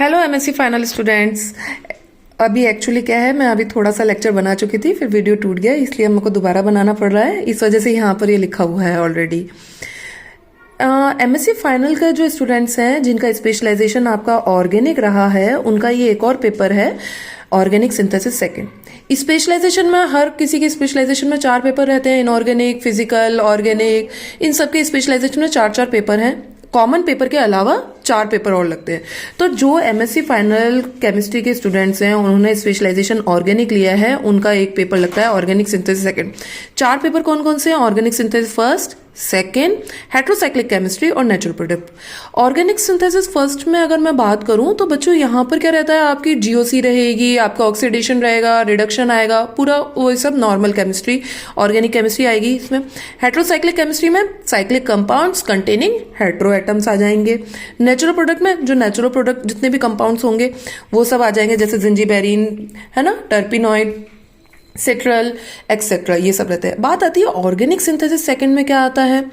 Hello MSc final students. अभी actually क्या है, मैं अभी थोड़ा सा लेक्चर बना चुकी थी, फिर वीडियो टूट गया, इसलिए हमको दोबारा बनाना पड़ रहा है। इस वजह से यहाँ पर ये लिखा हुआ है ऑलरेडी। एमएससी फाइनल का जो स्टूडेंट्स हैं जिनका स्पेशलाइजेशन आपका ऑर्गेनिक रहा है, उनका ये एक और पेपर है, ऑर्गेनिक सिंथेसिस सेकंड। स्पेशलाइजेशन में हर किसी के स्पेशलाइजेशन में 4 पेपर रहते हैं, इनऑर्गेनिक, फिजिकल, ऑर्गेनिक, इन सबके स्पेशलाइजेशन में 4-4 पेपर हैं। कॉमन पेपर के अलावा 4 पेपर और लगते हैं। तो जो एमएससी फाइनल केमिस्ट्री के स्टूडेंट्स हैं, उन्होंने स्पेशलाइजेशन ऑर्गेनिक लिया है, उनका एक पेपर लगता है ऑर्गेनिक सिंथेसिस सेकंड। 4 पेपर कौन कौन से हैं? Organic synthesis first, second, heterocyclic chemistry और natural product. Organic synthesis first में अगर मैं बात करूं तो बच्चों यहाँ पर क्या रहता है, आपकी जीओसी रहेगी, आपका ऑक्सीडेशन रहेगा, रिडक्शन आएगा, पूरा वो सब नॉर्मल केमिस्ट्री, ऑर्गेनिक केमिस्ट्री आएगी इसमें। हेट्रोसाइक्लिक केमिस्ट्री में cyclic compounds containing hetero atoms आ जाएंगे। नेचुरल प्रोडक्ट में जो नेचुरल प्रोडक्ट जितने भी कंपाउंड्स होंगे वो सब आ जाएंगे, जैसे जिंजीबेरिन है ना, टर्पिनॉइड, सिट्रल एक्सेट्रा, ये सब रहते हैं। बात आती है ऑर्गेनिक सिंथेसिस सेकंड में क्या आता है,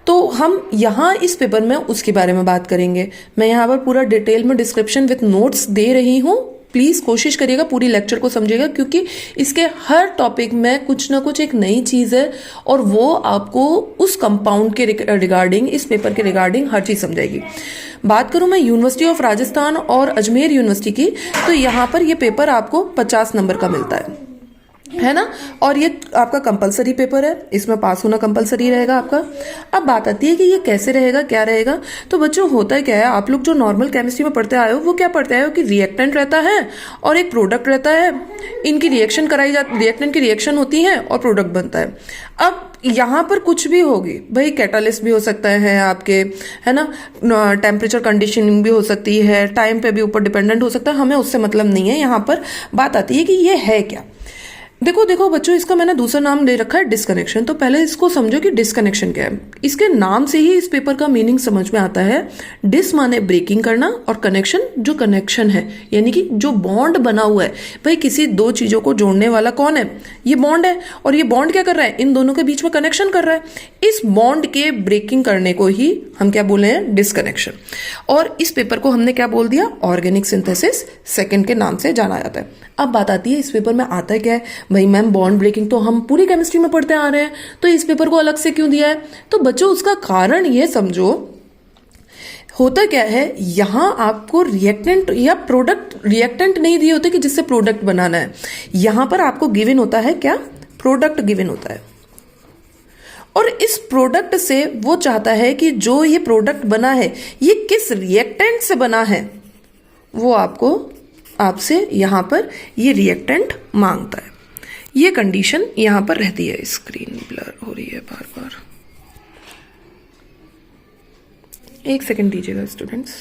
तो हम यहाँ इस पेपर में उसके बारे में बात करेंगे। मैं यहाँ पर पूरा डिटेल में डिस्क्रिप्शन विथ नोट्स दे रही हूँ, प्लीज कोशिश करिएगा पूरी लेक्चर को समझिएगा, क्योंकि इसके हर टॉपिक में कुछ ना कुछ एक नई चीज है और वो आपको उस कंपाउंड के रिगार्डिंग, इस पेपर के रिगार्डिंग हर चीज समझाएगी। बात करूं मैं यूनिवर्सिटी ऑफ राजस्थान और अजमेर यूनिवर्सिटी की, तो यहाँ पर ये पेपर आपको 50 नंबर का मिलता है ना, और ये आपका कंपलसरी पेपर है, इसमें पास होना कंपलसरी रहेगा आपका। अब बात आती है कि ये कैसे रहेगा, क्या रहेगा। तो बच्चों होता क्या है, आप लोग जो नॉर्मल केमिस्ट्री में पढ़ते आए हो वो क्या पढ़ते आए हो कि रिएक्टेंट रहता है और एक प्रोडक्ट रहता है, इनकी रिएक्शन कराई जाती, रिएक्टेंट की रिएक्शन होती है और प्रोडक्ट बनता है। अब यहाँ पर कुछ भी होगी भाई, कैटालिस्ट भी हो सकता है आपके, है ना, टेम्परेचर कंडीशनिंग भी हो सकती है, टाइम पे भी ऊपर डिपेंडेंट हो सकता है, हमें उससे मतलब नहीं है। यहाँ पर बात आती है कि ये है क्या। देखो बच्चों, इसका मैंने दूसरा नाम ले रखा है डिस्कनेक्शन। तो पहले इसको समझो कि डिस्कनेक्शन क्या है। इसके नाम से ही इस पेपर का मीनिंग समझ में आता है। डिस माने ब्रेकिंग करना और कनेक्शन जो कनेक्शन है, यानी कि जो बॉन्ड बना हुआ है। भाई किसी दो चीजों को जोड़ने वाला कौन है? ये बॉन्ड है, और ये बॉन्ड क्या कर रहा है? इन दोनों के बीच में कनेक्शन कर रहा है। इस बॉन्ड के ब्रेकिंग करने को ही हम क्या बोले हैं? डिस्कनेक्शन। और इस पेपर को हमने क्या बोल दिया? ऑर्गेनिक सिंथेसिस सेकंड के नाम से जाना जाता है। अब बात आती है इस पेपर में आता है क्या है। भाई मैम बॉन्ड ब्रेकिंग तो हम पूरी केमिस्ट्री में पढ़ते आ रहे हैं, तो इस पेपर को अलग से क्यों दिया है? तो बच्चों उसका कारण ये समझो, होता क्या है, यहां आपको रिएक्टेंट या प्रोडक्ट, रिएक्टेंट नहीं दिए होते कि जिससे प्रोडक्ट बनाना है। यहां पर आपको गिवन होता है क्या? प्रोडक्ट गिवन होता है। और इस प्रोडक्ट से वो चाहता है कि जो ये प्रोडक्ट बना है ये किस रिएक्टेंट से बना है, वो आपसे यहां पर ये रिएक्टेंट मांगता है। ये कंडीशन यहां पर रहती है। स्क्रीन ब्लर हो रही है बार बार, एक सेकंड दीजिएगा स्टूडेंट्स।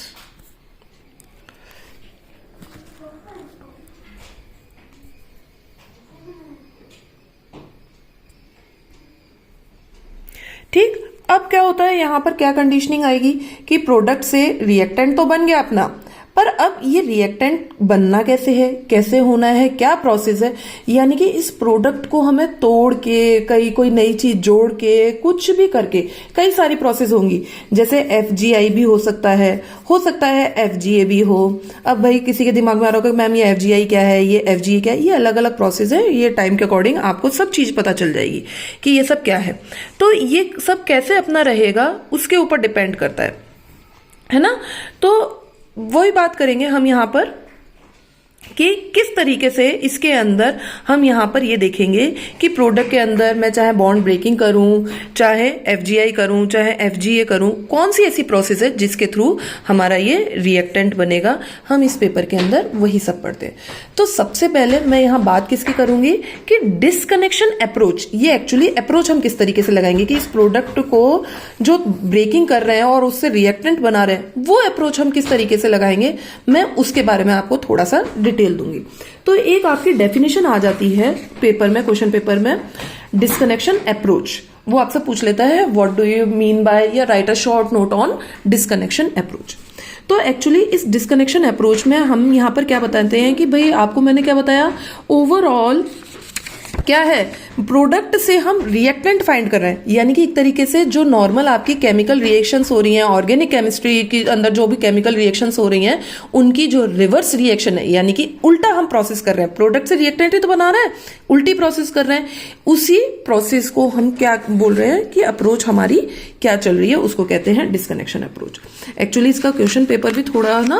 ठीक, अब क्या होता है, यहां पर क्या कंडीशनिंग आएगी कि प्रोडक्ट से रिएक्टेंट तो बन गया अपना, पर अब ये रिएक्टेंट बनना कैसे है, कैसे होना है, क्या प्रोसेस है। यानी कि इस प्रोडक्ट को हमें तोड़ के, कोई नई चीज जोड़ के, कुछ भी करके कई सारी प्रोसेस होंगी। जैसे FGI भी हो सकता है FGA भी हो। अब भाई किसी के दिमाग में आ रहा होगा मैम ये FGI क्या है, ये FGA क्या है, ये अलग अलग प्रोसेस है। ये टाइम के अकॉर्डिंग आपको सब चीज पता चल जाएगी कि ये सब क्या है। तो ये सब कैसे अपना रहेगा उसके ऊपर डिपेंड करता है ना। तो वही बात करेंगे हम यहाँ पर कि किस तरीके से इसके अंदर हम यहाँ पर ये देखेंगे कि प्रोडक्ट के अंदर मैं चाहे बॉन्ड ब्रेकिंग करूं, चाहे FGI करूं, चाहे FGA करूं, कौन सी ऐसी प्रोसेस है जिसके थ्रू हमारा ये रिएक्टेंट बनेगा। हम इस पेपर के अंदर वही सब पढ़ते हैं। तो सबसे पहले मैं यहाँ बात किसकी करूंगी कि डिस्कनेक्शन अप्रोच। ये एक्चुअली अप्रोच हम किस तरीके से लगाएंगे कि इस प्रोडक्ट को जो ब्रेकिंग कर रहे हैं और उससे रिएक्टेंट बना रहे हैं, वो अप्रोच हम किस तरीके से लगाएंगे, मैं उसके बारे में आपको थोड़ा सा डिटेल दूंगी। तो एक आपकी डेफिनेशन आ जाती है पेपर में, क्वेश्चन पेपर में, डिस्कनेक्शन अप्रोच। वो आपसे पूछ लेता है what do you mean by, या write a short note on disconnection approach. तो एक्चुअली इस डिस्कनेक्शन अप्रोच में हम यहाँ पर क्या बताते हैं कि भाई आपको मैंने क्या बताया, ओवरऑल क्या है, प्रोडक्ट से हम रिएक्टेंट फाइंड कर रहे हैं, यानी कि एक तरीके से जो नॉर्मल आपकी केमिकल रिएक्शंस हो रही हैं, ऑर्गेनिक केमिस्ट्री के अंदर जो भी केमिकल रिएक्शंस हो रही हैं, उनकी जो रिवर्स रिएक्शन है, यानी कि उल्टा हम प्रोसेस कर रहे हैं। प्रोडक्ट से रिएक्टेंट ही तो बना रहे हैं, उल्टी प्रोसेस कर रहे हैं। उसी प्रोसेस को हम क्या बोल रहे हैं कि अप्रोच हमारी क्या चल रही है, उसको कहते हैं डिस्कनेक्शन अप्रोच। एक्चुअली इसका क्वेश्चन पेपर भी थोड़ा ना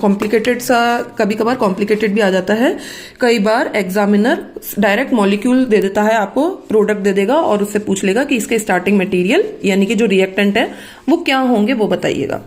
कॉम्प्लिकेटेड सा, कभी कभार कॉम्प्लिकेटेड भी आ जाता है। कई बार एग्जामिनर डायरेक्ट मॉलिक्यूल दे देता है, आपको प्रोडक्ट दे देगा और उससे पूछ लेगा कि इसके स्टार्टिंग मटेरियल यानी कि जो रिएक्टेंट है वो क्या होंगे, वो बताइएगा।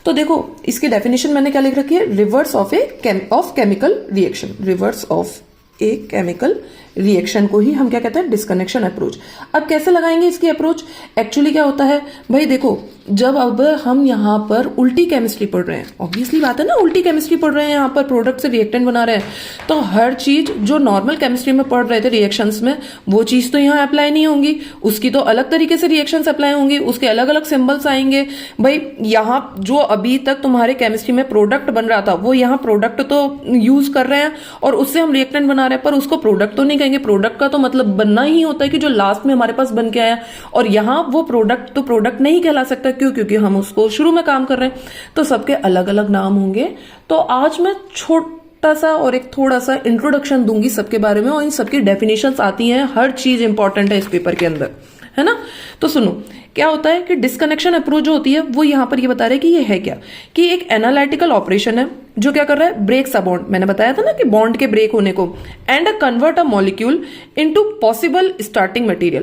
तो देखो इसकी डेफिनेशन मैंने क्या लिख रखी है, reverse of chemical reaction. Reverse of a chemical reaction को ही हम क्या कहते हैं, डिस्कनेक्शन अप्रोच। अब कैसे लगाएंगे इसकी अप्रोच? एक्चुअली क्या होता है भाई, देखो जब अब हम यहाँ पर उल्टी केमिस्ट्री पढ़ रहे हैं, ऑब्वियसली बात है ना, उल्टी केमिस्ट्री पढ़ रहे हैं, यहाँ पर प्रोडक्ट से रिएक्टेंट बना रहे हैं, तो हर चीज जो नॉर्मल केमिस्ट्री में पढ़ रहे थे रिएक्शंस में, वो चीज तो यहाँ अप्लाई नहीं होंगी, उसकी तो अलग तरीके से रिएक्शंस अप्लाई होंगी, उसके अलग अलग सिंबल्स आएंगे। भाई यहाँ जो अभी तक तुम्हारे केमिस्ट्री में प्रोडक्ट बन रहा था, वो यहाँ प्रोडक्ट तो यूज कर रहे हैं और उससे हम रिएक्टेंट बना रहे हैं, पर उसको प्रोडक्ट तो नहीं कहेंगे। प्रोडक्ट का तो मतलब बनना ही होता है कि जो लास्ट में हमारे पास बन के आया, और यहाँ वो प्रोडक्ट तो प्रोडक्ट नहीं कहला सकता, क्यों? क्योंकि हम उसको शुरू में काम कर रहे हैं, तो सबके अलग अलग नाम होंगे। तो आज मैं छोटा सा और एक थोड़ा सा इंट्रोडक्शन दूंगी सबके बारे में, और इन सबकी डेफिनेशंस आती हैं, हर चीज इंपॉर्टेंट है इस पेपर के अंदर, है ना। तो सुनो क्या होता है कि डिस्कनेक्शन अप्रोच जो होती है वो यहां पर ये बता रहे हैं कि ये है क्या, कि एक एनालिटिकल ऑपरेशन है जो क्या कर रहा है, ब्रेक्स अ बॉन्ड। मैंने बताया था ना कि बॉन्ड के ब्रेक होने को, and convert a molecule into possible starting material.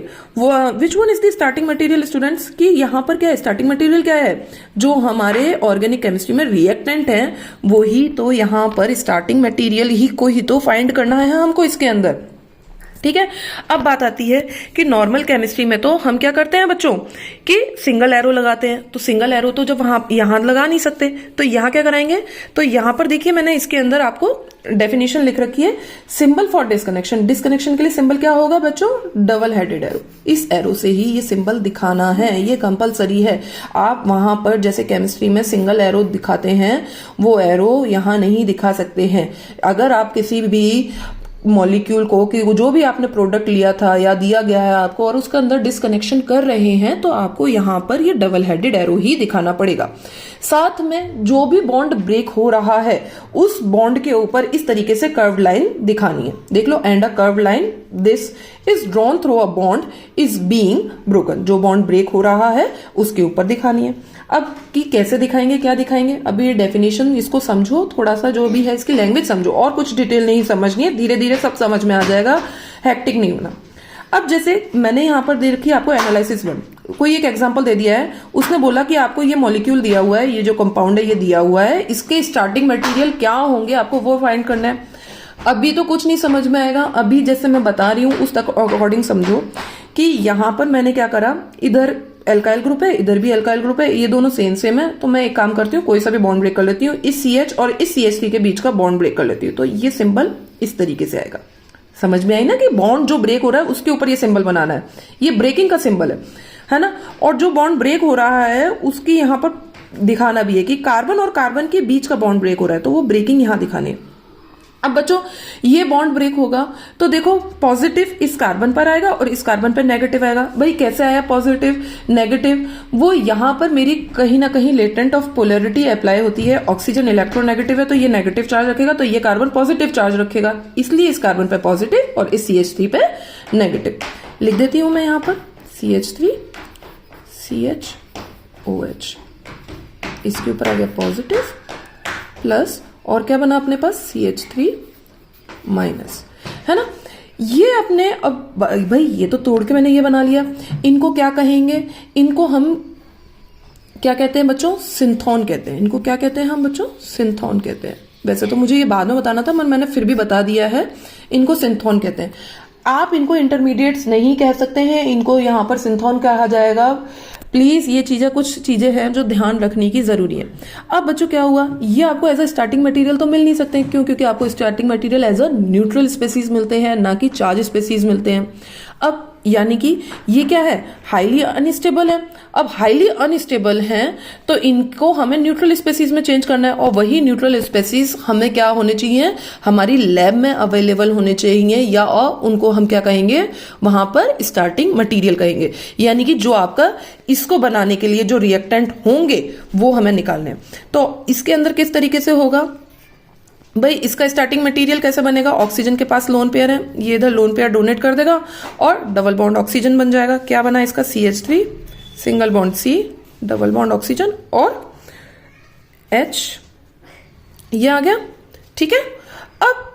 Which one is the starting material students? कि यहाँ पर क्या है, स्टार्टिंग मटेरियल क्या है, जो हमारे ऑर्गेनिक केमिस्ट्री में रिएक्टेंट है, वो ही तो यहाँ पर स्टार्टिंग मटेरियल ही को ही तो फाइंड करना है हमको इसके अंदर। ठीक है, अब बात आती है कि नॉर्मल केमिस्ट्री में तो हम क्या करते हैं बच्चों, कि सिंगल एरो लगाते हैं। तो सिंगल एरो तो जब यहां लगा नहीं सकते, तो यहां क्या कराएंगे, तो यहां पर देखिए मैंने इसके अंदर आपको डेफिनेशन लिख रखी है, सिंबल फॉर डिस्कनेक्शन। डिस्कनेक्शन के लिए सिंबल क्या होगा बच्चों, डबल हेडेड एरो। इस एरो से ही ये सिंबल दिखाना है, ये कंपलसरी है। आप वहां पर जैसे केमिस्ट्री में सिंगल एरो दिखाते हैं, वो एरो यहां नहीं दिखा सकते हैं। अगर आप किसी भी मॉलिक्यूल को, कि जो भी आपने प्रोडक्ट लिया था या दिया गया है आपको, और उसके अंदर डिस्कनेक्शन कर रहे हैं, तो आपको यहां पर ये डबल हेडेड एरो ही दिखाना पड़ेगा। साथ में जो भी बॉन्ड ब्रेक हो रहा है, उस बॉन्ड के ऊपर इस तरीके से कर्व्ड लाइन दिखानी है। देख लो, and a curved line this is drawn through a bond is being broken. जो बॉन्ड ब्रेक हो रहा है उसके ऊपर दिखानी है। अब कि कैसे दिखाएंगे, क्या दिखाएंगे, अभी ये डेफिनेशन इसको समझो थोड़ा सा, जो भी है इसकी लैंग्वेज समझो, और कुछ डिटेल नहीं समझनी है, धीरे धीरे सब समझ में आ जाएगा, हैक्टिक नहीं होना। अब जैसे मैंने यहाँ पर दे रखी है आपको एनालिसिस 1, कोई एक एग्जांपल दे दिया है, उसने बोला कि आपको ये मॉलिक्यूल दिया हुआ है, ये जो कंपाउंड है ये दिया हुआ है, इसके स्टार्टिंग मटेरियल क्या होंगे आपको वो फाइंड करना है। अभी तो कुछ नहीं समझ में आएगा, अभी जैसे मैं बता रही हूँ उस तक अकॉर्डिंग समझो कि यहाँ पर मैंने क्या करा, इधर एल्काइल ग्रुप है, इधर भी एल्काइल ग्रुप है, ये दोनों सेम है, तो मैं एक काम करती हूँ, कोई सा भी बॉन्ड ब्रेक कर लेती हूँ, इस CH और इस CH3 के बीच का बॉन्ड ब्रेक कर लेती हूँ, तो ये सिंबल इस तरीके से आएगा। समझ में आई ना कि बॉन्ड जो ब्रेक हो रहा है उसके ऊपर ये सिंबल बनाना है, ये ब्रेकिंग का सिंबल है ना। और जो बॉन्ड ब्रेक हो रहा है उसकी यहाँ पर दिखाना भी है कि कार्बन और कार्बन के बीच का बॉन्ड ब्रेक हो रहा है, तो वो ब्रेकिंग यहाँ दिखानी है। अब बच्चों ये बॉन्ड ब्रेक होगा तो देखो पॉजिटिव इस कार्बन पर आएगा और इस कार्बन पर नेगेटिव आएगा। भाई कैसे आया पॉजिटिव नेगेटिव, वो यहां पर मेरी कहीं ना कहीं लेटेंट ऑफ पोलैरिटी अप्लाई होती है। ऑक्सीजन इलेक्ट्रोनेगेटिव है तो ये नेगेटिव चार्ज रखेगा, तो ये कार्बन पॉजिटिव चार्ज रखेगा, इसलिए इस कार्बन पे पॉजिटिव और इस CH3 पे नेगेटिव। लिख देती हूं मैं यहां पर CH3 CHOH, इसके ऊपर आ गया पॉजिटिव प्लस, और क्या बना अपने पास CH3 माइनस, है ना। ये अपने, अब भाई ये तो तोड़ के मैंने ये बना लिया, इनको क्या कहेंगे, इनको हम क्या कहते हैं बच्चों, सिंथोन कहते हैं। इनको क्या कहते हैं हम बच्चों, सिंथोन कहते हैं। वैसे तो मुझे ये बाद में बताना था, मैंने फिर भी बता दिया है, इनको सिंथोन कहते हैं। आप इनको इंटरमीडिएट्स नहीं कह सकते हैं, इनको यहाँ पर सिंथोन कहा जाएगा। प्लीज ये चीजें, कुछ चीजें हैं जो ध्यान रखने की जरूरी है। अब बच्चों क्या हुआ, ये आपको एज अ स्टार्टिंग मटेरियल तो मिल नहीं सकते, क्यों? क्योंकि आपको starting material as a neutral species मिलते हैं, ना कि चार्ज स्पेसीज मिलते हैं। अब यानी कि ये क्या है, हाईली अनस्टेबल है। अब हाईली अनस्टेबल हैं तो इनको हमें न्यूट्रल स्पेसीज में चेंज करना है, और वही न्यूट्रल स्पेसीज हमें क्या होने चाहिए, हमारी लैब में अवेलेबल होने चाहिए, या और उनको हम क्या कहेंगे, वहां पर स्टार्टिंग मटेरियल कहेंगे। यानी कि जो आपका इसको बनाने के लिए जो रिएक्टेंट होंगे वो हमें निकालने हैं। तो इसके अंदर किस तरीके से होगा भाई, इसका स्टार्टिंग मटेरियल कैसे बनेगा, ऑक्सीजन के पास लोन पेयर है, ये इधर लोन पेयर डोनेट कर देगा और डबल बॉन्ड ऑक्सीजन बन जाएगा। क्या बना इसका, CH3 single bond C double bond oxygen और H, ये आ गया। ठीक है, अब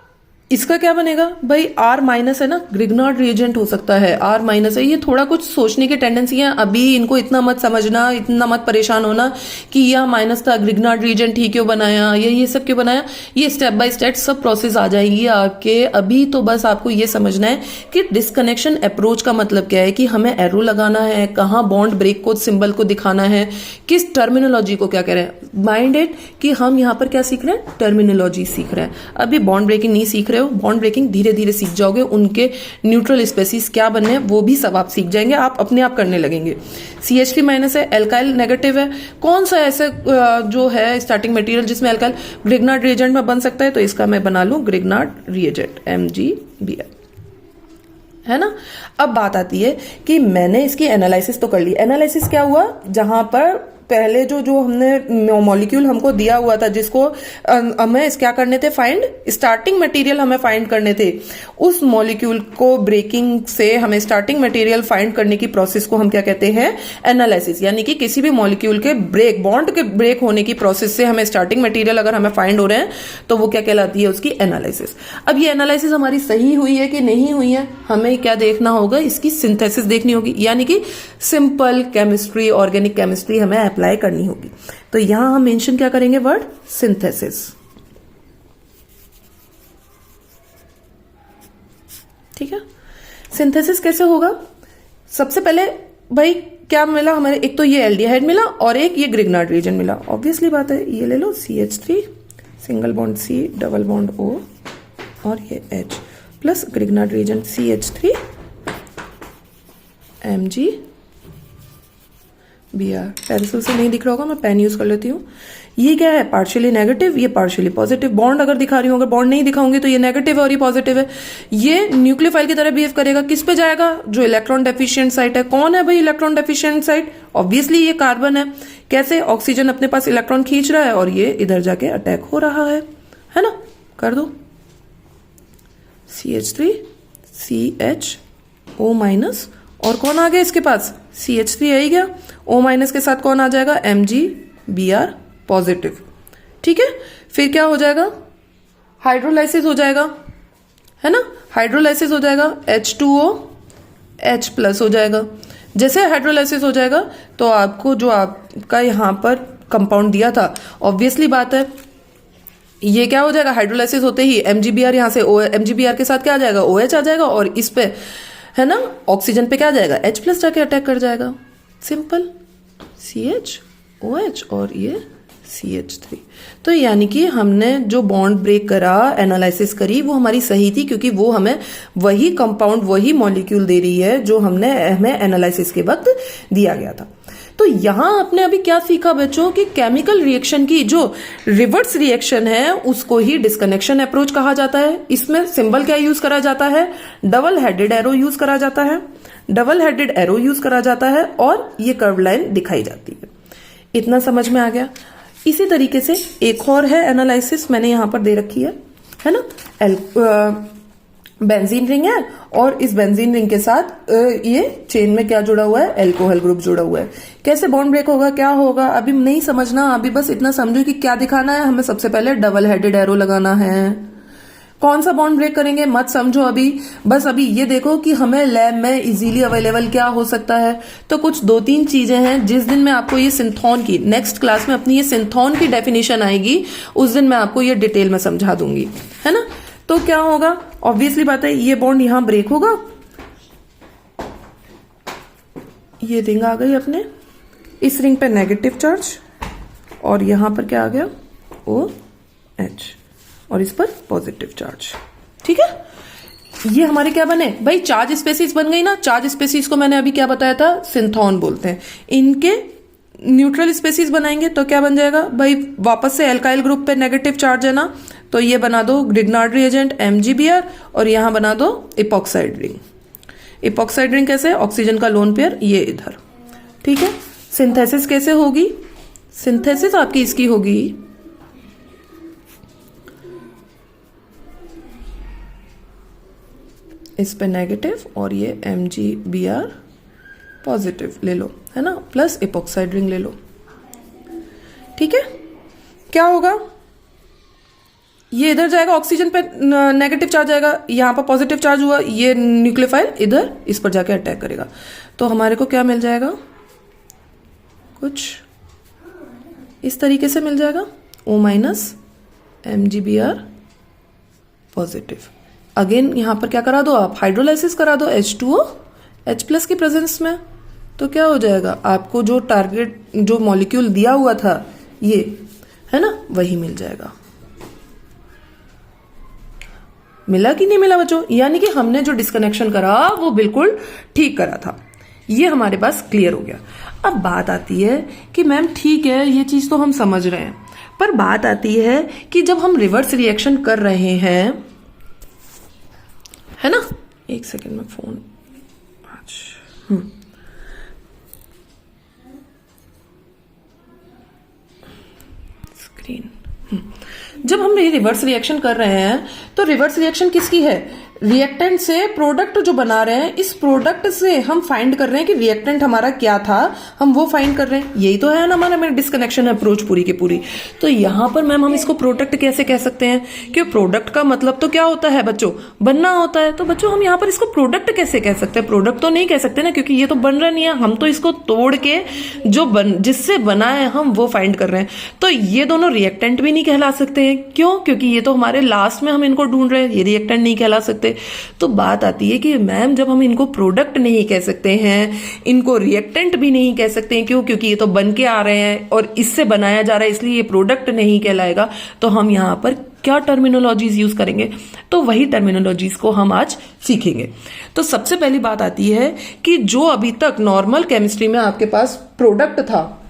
इसका क्या बनेगा भाई, R माइनस है ना, ग्रिग्नार्ड रिएजेंट हो सकता है, R माइनस है। ये थोड़ा कुछ सोचने की टेंडेंसी है, अभी इनको इतना मत समझना, इतना मत परेशान होना कि यह माइनस था, ग्रिग्नार्ड रिएजेंट ही क्यों बनाया, ये सब क्यों बनाया। ये स्टेप बाय स्टेप सब प्रोसेस आ जाएंगी आपके। अभी तो बस आपको ये समझना है कि डिस्कनेक्शन अप्रोच का मतलब क्या है, कि हमें एरो लगाना है, कहाँ बॉन्ड ब्रेक को सिंबल को दिखाना है, किस टर्मिनोलॉजी को क्या कह रहे हैं। माइंड इट कि हम यहाँ पर क्या सीख रहे हैं, टर्मिनोलॉजी सीख रहे हैं। अभी बॉन्ड ब्रेकिंग नहीं सीख रहे हो, बॉन्ड ब्रेकिंग धीरे धीरे सीख जाओगे, उनके न्यूट्रल स्पेसीज क्या बनने हैं वो भी सब आप सीख जाएंगे, आप अपने आप करने लगेंगे। CH3 माइनस है, एल्काइल नेगेटिव है, कौन सा ऐसे जो है स्टार्टिंग मटेरियल जिसमें एल्काइल ग्रिग्नार्ड रिएजेंट में बन सकता है, तो इसका मैं बना लूं ग्रिग्नार्ड रिएजेंट MgBr, है ना। अब बात आती है कि मैंने इसकी एनालिसिस तो कर ली। एनालिसिस क्या हुआ, जहां पर पहले जो हमने मॉलिक्यूल हमको दिया हुआ था, जिसको हमें क्या करने थे, फाइंड स्टार्टिंग मटेरियल हमें फाइंड करने थे, उस मॉलिक्यूल को ब्रेकिंग से हमें स्टार्टिंग मटेरियल फाइंड करने की प्रोसेस को हम क्या कहते हैं, एनालिसिस। यानी कि किसी भी मॉलिक्यूल के ब्रेक, बॉन्ड के ब्रेक होने की प्रोसेस से हमें स्टार्टिंग मटेरियल अगर हमें फाइंड हो रहे हैं तो वो क्या कहलाती है, उसकी एनालिसिस। अब ये एनालिसिस हमारी सही हुई है कि नहीं हुई है, हमें क्या देखना होगा, इसकी सिंथेसिस देखनी होगी। यानी कि सिंपल केमिस्ट्री, ऑर्गेनिक केमिस्ट्री हमें अप्लाई करनी होगी। तो यहां हम मेंशन क्या करेंगे, वर्ड सिंथेसिस। ठीक है, सिंथेसिस कैसे होगा, सबसे पहले भाई क्या मिला हमारे, एक तो ये एल्डिहाइड मिला और एक ये ग्रिग्नार्ड रिएजेंट मिला। ऑब्वियसली बात है, ये ले लो CH3 single bond C double bond O और ये H plus Grignard reagent CH3 MgBr। Pencil से नहीं दिख रहा होगा, मैं पेन यूज कर लेती हूँ। ये क्या है, पार्शियली नेगेटिव, ये पार्शियली पॉजिटिव। बॉन्ड अगर दिखा रही हूँ, अगर बॉन्ड नहीं दिखाऊंगी तो ये नेगेटिव है और ये पॉजिटिव है। ये न्यूक्लियोफाइल की तरह बिहेव करेगा, किस पे जाएगा, जो इलेक्ट्रॉन डेफिशिएंट साइट है। कौन है भाई इलेक्ट्रॉन डेफिशिएंट साइट, ऑब्वियसली ये कार्बन है। कैसे, ऑक्सीजन अपने पास इलेक्ट्रॉन खींच रहा है और ये इधर जाके अटैक हो रहा है ना। कर दो CH3 CHO माइनस, और कौन आ गया इसके पास, CH3 आ ही गया। O माइनस के साथ कौन आ जाएगा, MgBr पॉजिटिव। ठीक है, फिर क्या हो जाएगा, हाइड्रोलाइसिस हो जाएगा, है ना। हाइड्रोलाइसिस हो जाएगा, H2O H प्लस हो जाएगा। जैसे हाइड्रोलाइसिस हो जाएगा तो आपको जो आपका यहां पर कंपाउंड दिया था, ऑब्वियसली बात है ये क्या हो जाएगा, हाइड्रोलाइसिस होते ही MgBr यहां से MgBr के साथ क्या आ जाएगा, OH आ जाएगा, और इस पे है ना ऑक्सीजन पे क्या आ जाएगा, H प्लस जाके अटैक कर जाएगा। सिंपल, CHOH और ये CH3। तो यानी कि हमने जो बॉन्ड ब्रेक करा, एनालिसिस करी, वो हमारी सही थी, क्योंकि वो हमें वही कंपाउंड, वही मॉलिक्यूल दे रही है जो हमें एनालिसिस के वक्त दिया गया था। तो यहां आपने अभी क्या सीखा बच्चों, कि केमिकल रिएक्शन की जो रिवर्स रिएक्शन है उसको ही डिस्कनेक्शन अप्रोच कहा जाता है। इसमें सिंबल क्या यूज करा जाता है, डबल हेडेड एरो यूज करा जाता है, डबल हेडेड एरो यूज करा जाता है, और ये कर्व लाइन दिखाई जाती है। इतना समझ में आ गया। इसी तरीके से एक और है एनालिसिस, मैंने यहां पर दे रखी है ना। बेंजीन रिंग है और इस बेंजीन रिंग के साथ ये चेन में क्या जुड़ा हुआ है, एल्कोहल ग्रुप जुड़ा हुआ है। कैसे बॉन्ड ब्रेक होगा, क्या होगा, अभी नहीं समझना, अभी बस इतना समझो कि क्या दिखाना है हमें। सबसे पहले डबल हेडेड एरो लगाना है। कौन सा बॉन्ड ब्रेक करेंगे मत समझो अभी, बस अभी ये देखो कि हमें लैब में इजीली अवेलेबल क्या हो सकता है। तो कुछ 2-3 चीजें हैं, जिस दिन मैं आपको ये सिंथॉन की, नेक्स्ट क्लास में अपनी ये सिंथॉन की डेफिनेशन आएगी, उस दिन मैं आपको ये डिटेल में समझा दूंगी, है ना। तो क्या होगा, ऑब्वियसली बात है ये बॉन्ड यहां ब्रेक होगा, ये रिंग आ गई अपने, इस रिंग पे नेगेटिव चार्ज, और यहां पर क्या आ गया, OH, और इस पर पॉजिटिव चार्ज। ठीक है, ये हमारे क्या बने भाई, चार्ज स्पेसीज बन गई ना। चार्ज स्पेसीज को मैंने अभी क्या बताया था, सिंथोन बोलते हैं। इनके न्यूट्रल स्पेसीज बनाएंगे तो क्या बन जाएगा भाई, वापस से एल्काइल ग्रुप पे नेगेटिव चार्ज है ना, तो ये बना दो ग्रिग्नार्ड रिएजेंट MgBr, और यहां बना दो इपॉक्साइड रिंग। इपॉक्साइड रिंग कैसे, ऑक्सीजन का लोन पेयर ये इधर, ठीक है। सिंथेसिस कैसे होगी, सिंथेसिस आपकी इसकी होगी, इस पे नेगेटिव और ये MgBr पॉजिटिव ले लो, है ना, प्लस इपॉक्साइड रिंग ले लो, ठीक है। क्या होगा, ये इधर जाएगा, ऑक्सीजन पे नेगेटिव चार्ज आएगा, यहां पर पॉजिटिव चार्ज हुआ, ये न्यूक्लियोफाइल इधर इस पर जाके अटैक करेगा, तो हमारे को क्या मिल जाएगा, कुछ इस तरीके से मिल जाएगा, O minus MgBr positive. Again यहां पर क्या करा दो आप, हाइड्रोलाइसिस करा दो H2O H प्लस की प्रेजेंस में, तो क्या हो जाएगा, आपको जो टारगेट जो मॉलिक्यूल दिया हुआ था ये, है ना, वही मिल जाएगा। मिला कि नहीं मिला बच्चों, यानी कि हमने जो डिस्कनेक्शन करा वो बिल्कुल ठीक करा था। ये हमारे पास क्लियर हो गया। अब बात आती है कि मैम ठीक है, ये चीज तो हम समझ रहे हैं, पर बात आती है कि जब हम रिवर्स रिएक्शन कर रहे हैं, है ना, एक सेकेंड में फोन, स्क्रीन, जब हम ये रिवर्स रिएक्शन कर रहे हैं तो रिवर्स रिएक्शन किसकी है, रिएक्टेंट से प्रोडक्ट जो बना रहे हैं, इस प्रोडक्ट से हम फाइंड कर रहे हैं कि रिएक्टेंट हमारा क्या था, हम वो फाइंड कर रहे हैं। यही तो है ना हमारा डिस्कनेक्शन अप्रोच पूरी की पूरी। तो यहां पर मैम हम इसको प्रोडक्ट कैसे कह सकते हैं, कि प्रोडक्ट का मतलब तो क्या होता है बच्चों, बनना होता है। तो बच्चों हम यहाँ पर इसको प्रोडक्ट कैसे कह सकते हैं, प्रोडक्ट तो नहीं कह सकते ना, क्योंकि ये तो बन रहा नहीं है, हम तो इसको तोड़ के जो जिससे बना है हम वो फाइंड कर रहे हैं। तो ये दोनों रिएक्टेंट भी नहीं कहला सकते हैं, क्यों, क्योंकि ये तो हमारे लास्ट में हम इनको ढूंढ रहे हैं, ये रिएक्टेंट नहीं कहला सकते। तो बात आती है कि मैम जब हम इनको प्रोडक्ट नहीं कह सकते हैं, इनको रिएक्टेंट भी नहीं कह सकते हैं, क्यों, क्योंकि ये तो बन के आ रहे हैं और इससे बनाया जा रहा है, इसलिए ये प्रोडक्ट नहीं कहलाएगा। तो हम यहां पर क्या टर्मिनोलॉजीज यूज करेंगे, तो वही टर्मिनोलॉजीज को हम आज सीखेंगे। तो सबसे पहली बात आती है कि जो अभी तक नॉर्मल केमिस्ट्री में आपके पास प्रोडक्ट था,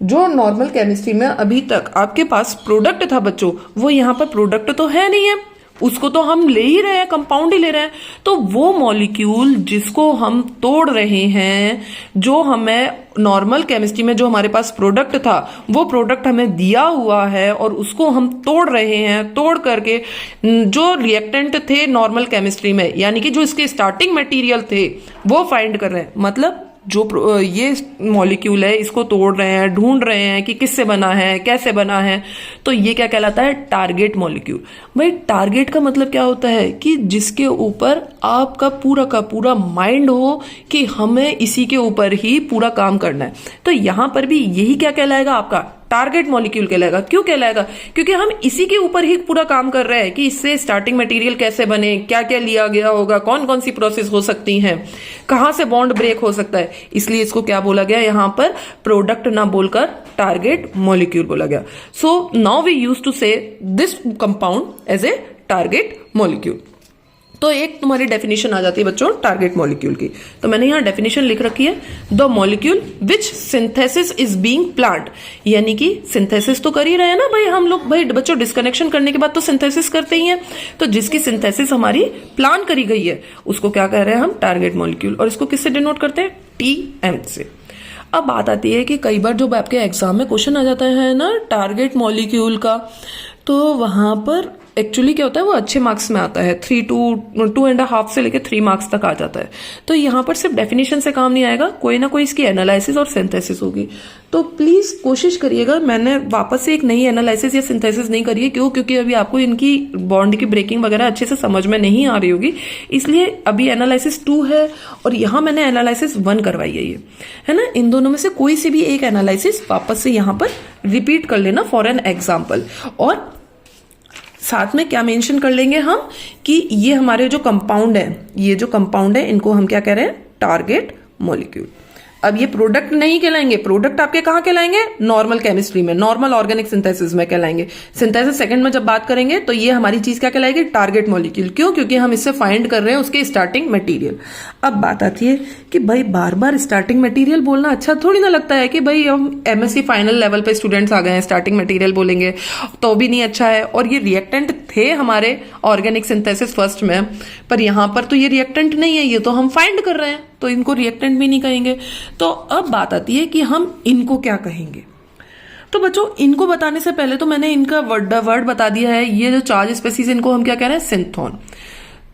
जो नॉर्मल केमिस्ट्री में अभी तक आपके पास प्रोडक्ट था बच्चों, वो यहां पर प्रोडक्ट तो है नहीं है, उसको तो हम ले ही रहे हैं, कंपाउंड ही ले रहे हैं। तो वो मॉलिक्यूल जिसको हम तोड़ रहे हैं, जो हमें नॉर्मल केमिस्ट्री में जो हमारे पास प्रोडक्ट था, वो प्रोडक्ट हमें दिया हुआ है और उसको हम तोड़ रहे हैं, तोड़ करके जो रिएक्टेंट थे नॉर्मल केमिस्ट्री में, यानी कि जो इसके स्टार्टिंग मटेरियल थे, वो फाइंड कर रहे हैं। मतलब जो ये मॉलिक्यूल है, इसको तोड़ रहे हैं, ढूंढ रहे हैं कि किससे बना है, कैसे बना है, तो ये क्या कहलाता है, टारगेट मॉलिक्यूल। भाई टारगेट का मतलब क्या होता है, कि जिसके ऊपर आपका पूरा का पूरा माइंड हो कि हमें इसी के ऊपर ही पूरा काम करना है। तो यहां पर भी यही क्या कहलाएगा, आपका टारगेट मॉलिक्यूल कहलाएगा। क्यों कहलाएगा, क्योंकि हम इसी के ऊपर ही पूरा काम कर रहे हैं कि इससे स्टार्टिंग मटेरियल कैसे बने, क्या क्या लिया गया होगा, कौन कौन सी प्रोसेस हो सकती हैं, कहां से बॉन्ड ब्रेक हो सकता है, इसलिए इसको क्या बोला गया यहां पर, प्रोडक्ट ना बोलकर टारगेट मॉलिक्यूल बोला गया। So now we use to say this compound as a target molecule. तो एक तुम्हारी डेफिनेशन आ जाती है बच्चों टारगेट मॉलिक्यूल की। तो मैंने यहां डेफिनेशन लिख रखी है, the molecule which synthesis is being planned, यानी कि सिंथेसिस तो कर ही रहे हैं ना भाई हम लोग, भाई बच्चों डिस्कनेक्शन करने के बाद तो सिंथेसिस करते ही हैं, तो जिसकी सिंथेसिस हमारी प्लान करी गई है उसको क्या कह रहे हैं हम, टारगेट मॉलिक्यूल। और इसको किससे डिनोट करते हैं, TM से। अब बात आती है कि कई बार जो आपके एग्जाम में क्वेश्चन आ जाता है ना टारगेट मॉलिक्यूल का, तो वहां पर एक्चुअली क्या होता है, वो अच्छे मार्क्स में आता है, 2.5 से लेकर 3 मार्क्स तक आ जाता है। तो यहाँ पर सिर्फ डेफिनेशन से काम नहीं आएगा, कोई ना कोई इसकी एनालिसिस और सिंथेसिस होगी। तो प्लीज कोशिश करिएगा, मैंने वापस से एक नई एनालिसिस या सिंथेसिस नहीं करी है, क्यों, क्योंकि अभी आपको इनकी बॉन्ड की ब्रेकिंग वगैरह अच्छे से समझ में नहीं आ रही होगी, इसलिए अभी एनालिसिस 2 है और यहाँ मैंने एनालिसिस 1 करवाई है, ये है ना। इन दोनों में से कोई सी भी एक एनालिसिस वापस से यहाँ पर रिपीट कर लेना फॉर एन एग्जाम्पल। और साथ में क्या मेंशन कर लेंगे हम, कि ये हमारे जो कंपाउंड है, ये जो कंपाउंड है इनको हम क्या कह रहे हैं, टारगेट मॉलिक्यूल। अब ये प्रोडक्ट नहीं कहलाएंगे, प्रोडक्ट आपके कहाँ कहलाएंगे, नॉर्मल केमिस्ट्री में, नॉर्मल ऑर्गेनिक सिंथेसिस में कहलाएंगे। सिंथेसिस सेकंड में जब बात करेंगे तो ये हमारी चीज क्या कहलाएगी, टारगेट मॉलिक्यूल। क्यों, क्योंकि हम इससे फाइंड कर रहे हैं उसके स्टार्टिंग मटेरियल। अब बात आती है कि भाई बार बार स्टार्टिंग मटेरियल बोलना अच्छा थोड़ी ना लगता है कि भाई हम एमएससी फाइनल लेवल पे स्टूडेंट्स आ गए हैं, स्टार्टिंग मटेरियल बोलेंगे तो भी नहीं अच्छा है। और ये रिएक्टेंट थे हमारे ऑर्गेनिक सिंथेसिस फर्स्ट में, पर यहां पर तो ये रिएक्टेंट नहीं है, ये तो हम फाइंड कर रहे हैं, तो इनको रिएक्टेंट भी नहीं कहेंगे। तो अब बात आती है कि हम इनको क्या कहेंगे। तो बच्चों इनको बताने से पहले तो मैंने इनका वर्ड बता दिया है। ये जो चार्ज स्पेसीज इनको हम क्या कह रहे हैं, सिंथोन।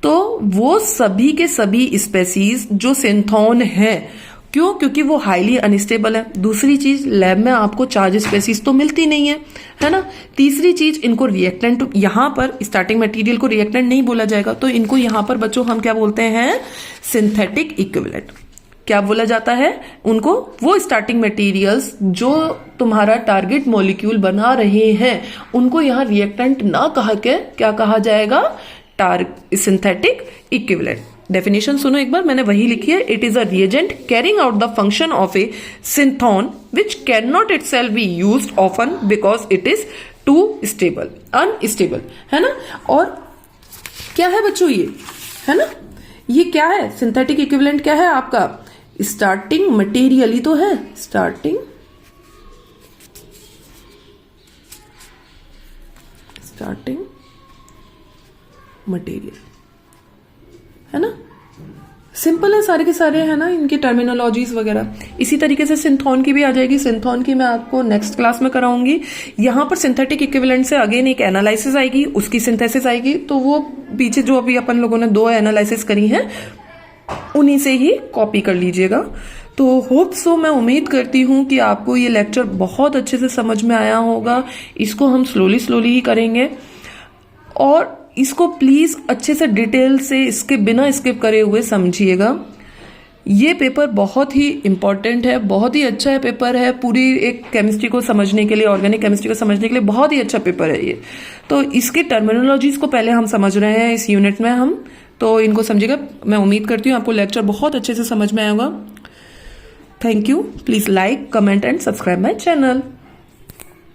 तो वो सभी के सभी स्पेसीज जो सिंथोन है, क्यों, क्योंकि वो हाईली अनस्टेबल है। दूसरी चीज, लैब में आपको चार्ज स्पेसीज तो मिलती नहीं है ना। तीसरी चीज, इनको रिएक्टेंट, यहां पर स्टार्टिंग मटेरियल को रिएक्टेंट नहीं बोला जाएगा, तो इनको यहां पर बच्चों हम क्या बोलते हैं, सिंथेटिक इक्विवेलेंट। क्या बोला जाता है उनको, वो स्टार्टिंग मटेरियल्स जो तुम्हारा टारगेट मॉलिक्यूल बना रहे हैं उनको यहां रिएक्टेंट ना कहा के क्या कहा जाएगा, सिंथेटिक इक्विवेलेंट। डेफिनेशन सुनो एक बार, मैंने वही लिखी है। It is a reagent carrying out the function of a synthon which can not itself be use often because it is too stable, unstable, है ना। और क्या है बच्चों ये, है ना, ये क्या है, सिंथेटिक इक्विवेलेंट क्या है आपका, स्टार्टिंग मटेरियल ही तो है, स्टार्टिंग मटेरियल, है ना। सिंपल है सारे के सारे, है ना, इनकी टर्मिनोलॉजीज वगैरह। इसी तरीके से सिंथोन की भी आ जाएगी। सिंथोन की मैं आपको नेक्स्ट क्लास में कराऊंगी। यहां पर सिंथेटिक इक्विवेलेंट से अगेन एक एनालिसिस आएगी, उसकी सिंथेसिस आएगी, तो वो पीछे जो अभी अपन लोगों ने 2 एनालिसिस करी हैं उन्हीं से ही कॉपी कर लीजिएगा। तो होप सो, मैं उम्मीद करती हूँ कि आपको ये लेक्चर बहुत अच्छे से समझ में आया होगा। इसको हम स्लोली ही करेंगे और इसको प्लीज अच्छे से डिटेल से, इसके बिना स्किप करे हुए समझिएगा। ये पेपर बहुत ही इंपॉर्टेंट है, बहुत ही अच्छा है पेपर है, पूरी एक केमिस्ट्री को समझने के लिए, ऑर्गेनिक केमिस्ट्री को समझने के लिए बहुत ही अच्छा पेपर है ये। तो इसके टर्मिनोलॉजीज को पहले हम समझ रहे हैं इस यूनिट में हम, तो इनको समझिएगा। मैं उम्मीद करती हूँ आपको लेक्चर बहुत अच्छे से समझ में आएगा। Thank you. Please like, comment and subscribe my channel.